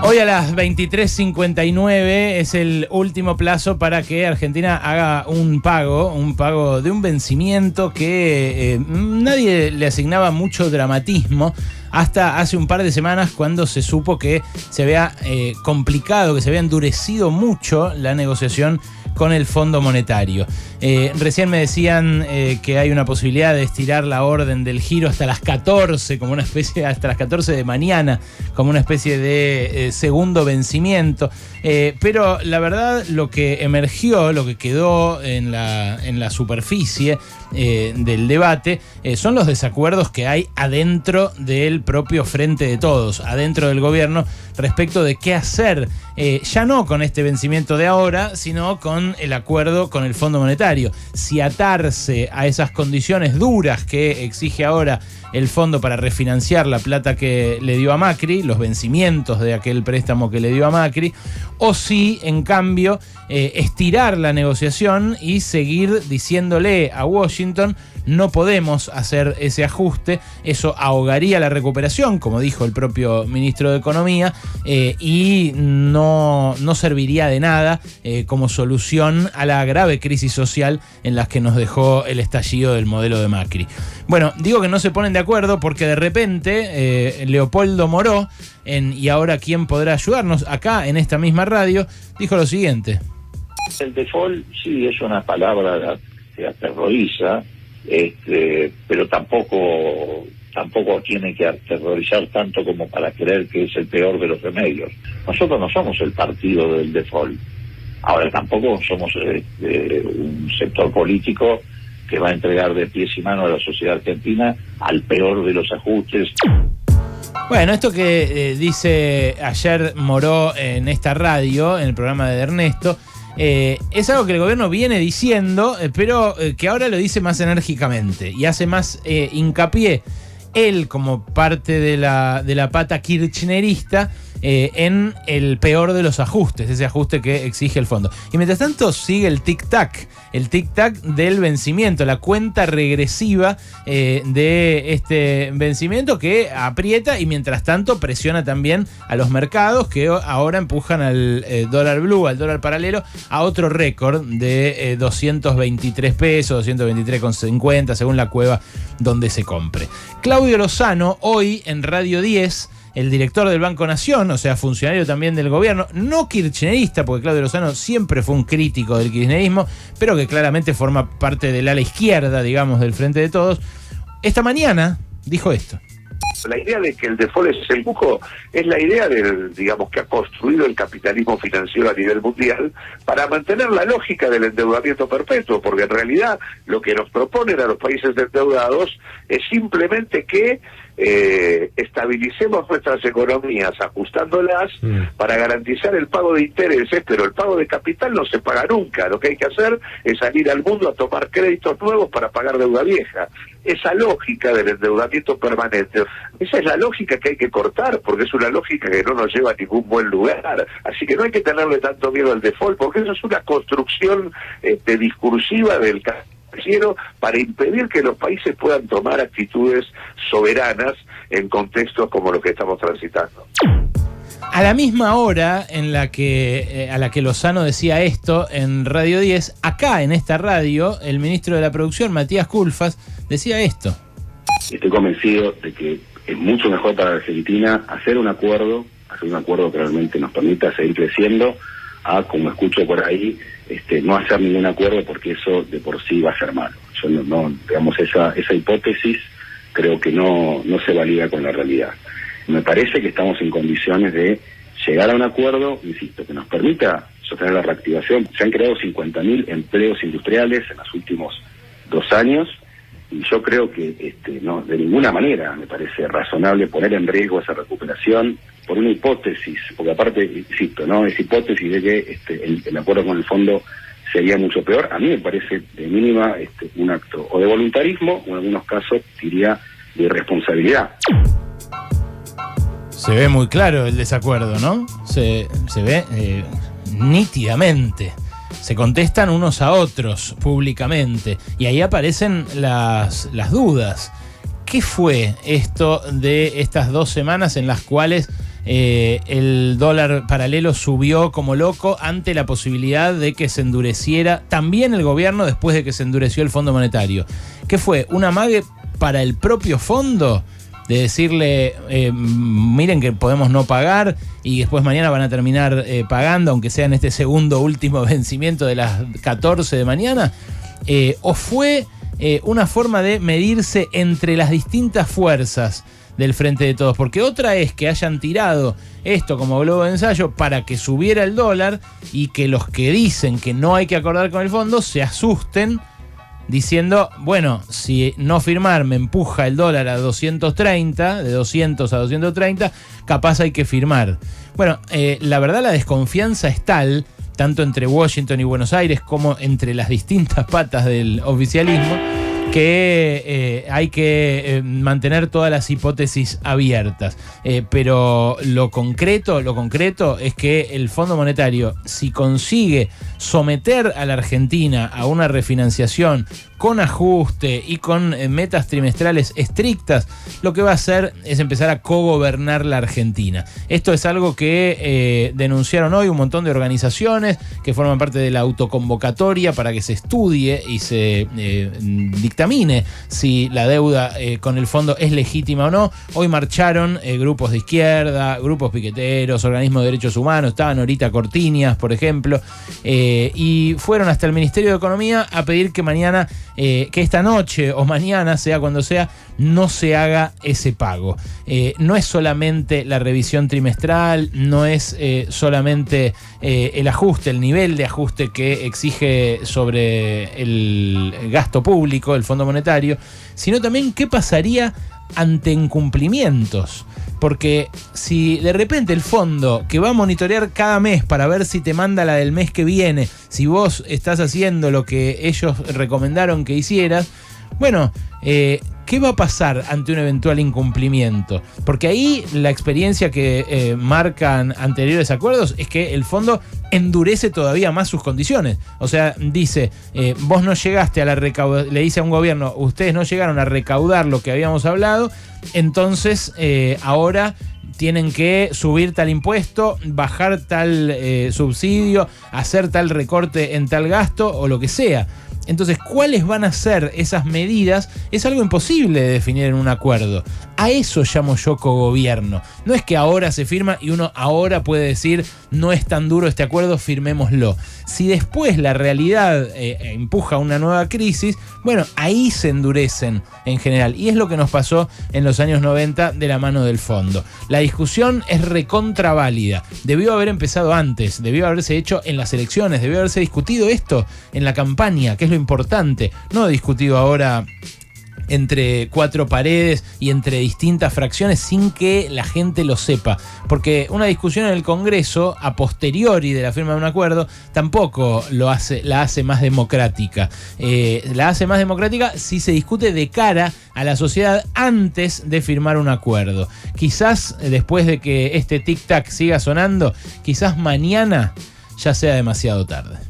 Hoy a las 23:59 es el último plazo para que Argentina haga un pago de un vencimiento que nadie le asignaba mucho dramatismo hasta hace un par de semanas, cuando se supo que se había complicado, que se había endurecido mucho la negociación con el Fondo Monetario. Recién me decían que hay una posibilidad de estirar la orden del giro hasta las 14, como una especie, hasta las 14 de mañana, como una especie de segundo vencimiento. Pero la verdad, lo que emergió, lo que quedó en la superficie del debate, son los desacuerdos que hay adentro del propio Frente de Todos, adentro del gobierno, respecto de qué hacer, ya no con este vencimiento de ahora, sino con el acuerdo con el Fondo Monetario. Si atarse a esas condiciones duras que exige ahora el fondo para refinanciar la plata que le dio a Macri, los vencimientos de aquel préstamo que le dio a Macri, o si, en cambio, estirar la negociación y seguir diciéndole a Washington: no podemos hacer ese ajuste, eso ahogaría la recuperación, como dijo el propio ministro de Economía, y no serviría de nada como solución a la grave crisis social en la que nos dejó el estallido del modelo de Macri. Bueno, digo que no se ponen de acuerdo porque de repente Leopoldo Moró, ¿Y ahora quién podrá ayudarnos?, acá en esta misma radio, dijo lo siguiente. El default sí es una palabra que aterroriza, pero tampoco tiene que aterrorizar tanto como para creer que es el peor de los remedios. Nosotros no somos el partido del default. Ahora, tampoco somos un sector político que va a entregar de pies y manos a la sociedad argentina al peor de los ajustes. Bueno, esto que dice ayer Moró en esta radio, en el programa de Ernesto, es algo que el gobierno viene diciendo, pero que ahora lo dice más enérgicamente y hace más hincapié él, como parte de la pata kirchnerista, en el peor de los ajustes, ese ajuste que exige el fondo. Y mientras tanto sigue el tic-tac del vencimiento, la cuenta regresiva de este vencimiento que aprieta y mientras tanto presiona también a los mercados, que ahora empujan al dólar blue, al dólar paralelo, a otro récord de 223 pesos, 223,50 según la cueva donde se compre. Claudio Lozano, hoy en Radio 10, el director del Banco Nación, o sea, funcionario también del gobierno, no kirchnerista, porque Claudio Lozano siempre fue un crítico del kirchnerismo, pero que claramente forma parte del ala izquierda, digamos, del Frente de Todos, esta mañana dijo esto. La idea de que el default es el lujo es la idea del, digamos, que ha construido el capitalismo financiero a nivel mundial para mantener la lógica del endeudamiento perpetuo, porque en realidad lo que nos proponen a los países endeudados es simplemente que estabilicemos nuestras economías ajustándolas para garantizar el pago de intereses, pero el pago de capital no se paga nunca. Lo que hay que hacer es salir al mundo a tomar créditos nuevos para pagar deuda vieja. Esa lógica del endeudamiento permanente, esa es la lógica que hay que cortar, porque es una lógica que no nos lleva a ningún buen lugar. Así que no hay que tenerle tanto miedo al default, porque eso es una construcción discursiva del financiero para impedir que los países puedan tomar actitudes soberanas en contextos como los que estamos transitando. A la misma hora a la que Lozano decía esto en Radio 10, acá en esta radio, el ministro de la Producción, Matías Culfas, decía esto. Estoy convencido de que es mucho mejor para Argentina hacer un acuerdo que realmente nos permita seguir creciendo, a, como escucho por ahí, no hacer ningún acuerdo, porque eso de por sí va a ser malo. Yo no digamos, esa hipótesis creo que no se valida con la realidad. Me parece que estamos en condiciones de llegar a un acuerdo, insisto, que nos permita sostener la reactivación. Se han creado 50.000 empleos industriales en los últimos 2 años, y yo creo que no, de ninguna manera me parece razonable poner en riesgo esa recuperación por una hipótesis, porque aparte, insisto, ¿no?, es hipótesis de que el acuerdo con el fondo sería mucho peor. A mí me parece de mínima un acto o de voluntarismo, o en algunos casos diría de irresponsabilidad. Se ve muy claro el desacuerdo, ¿no? Se ve nítidamente. Se contestan unos a otros públicamente y ahí aparecen las dudas. ¿Qué fue esto de estas 2 semanas en las cuales el dólar paralelo subió como loco ante la posibilidad de que se endureciera también el gobierno después de que se endureció el Fondo Monetario. ¿Qué fue? ¿Un amague para el propio fondo? De decirle, miren que podemos no pagar y después mañana van a terminar pagando, aunque sea en este segundo último vencimiento de las 14 de mañana, o fue una forma de medirse entre las distintas fuerzas del Frente de Todos, porque otra es que hayan tirado esto como globo de ensayo para que subiera el dólar y que los que dicen que no hay que acordar con el fondo se asusten diciendo, bueno, si no firmar me empuja el dólar a 230, de 200 a 230, capaz hay que firmar. Bueno, la verdad la desconfianza es tal, tanto entre Washington y Buenos Aires como entre las distintas patas del oficialismo, que hay que mantener todas las hipótesis abiertas. Pero lo concreto es que el Fondo Monetario, si consigue someter a la Argentina a una refinanciación con ajuste y con metas trimestrales estrictas, lo que va a hacer es empezar a cogobernar la Argentina. Esto es algo que denunciaron hoy un montón de organizaciones que forman parte de la autoconvocatoria para que se estudie y se dictamine si la deuda con el fondo es legítima o no. Hoy marcharon grupos de izquierda, grupos piqueteros, organismos de derechos humanos, estaban ahorita Cortiñas, por ejemplo, y fueron hasta el Ministerio de Economía a pedir que mañana, que esta noche o mañana, sea cuando sea, no se haga ese pago. No es solamente la revisión trimestral, no es solamente el ajuste, el nivel de ajuste que exige sobre el gasto público, el Fondo Monetario, sino también qué pasaría ante incumplimientos. Porque si de repente el fondo, que va a monitorear cada mes para ver si te manda la del mes que viene, si vos estás haciendo lo que ellos recomendaron que hicieras, bueno, ¿qué va a pasar ante un eventual incumplimiento? Porque ahí la experiencia que marcan anteriores acuerdos es que el fondo endurece todavía más sus condiciones. O sea, dice, vos no llegaste a la recaudación, le dice a un gobierno, ustedes no llegaron a recaudar lo que habíamos hablado, entonces ahora tienen que subir tal impuesto, bajar tal subsidio, hacer tal recorte en tal gasto o lo que sea. Entonces, ¿cuáles van a ser esas medidas? Es algo imposible de definir en un acuerdo. A eso llamo yo cogobierno. No es que ahora se firma y uno ahora puede decir, no es tan duro este acuerdo, firmémoslo. Si después la realidad empuja una nueva crisis, bueno, ahí se endurecen en general. Y es lo que nos pasó en los años 90 de la mano del fondo. La discusión es recontraválida. Debió haber empezado antes, debió haberse hecho en las elecciones, debió haberse discutido esto en la campaña, que es lo importante, no discutido ahora entre cuatro paredes y entre distintas fracciones sin que la gente lo sepa, porque una discusión en el Congreso a posteriori de la firma de un acuerdo tampoco la hace más democrática. La hace más democrática si se discute de cara a la sociedad antes de firmar un acuerdo. Quizás después de que este tic-tac siga sonando, quizás mañana ya sea demasiado tarde.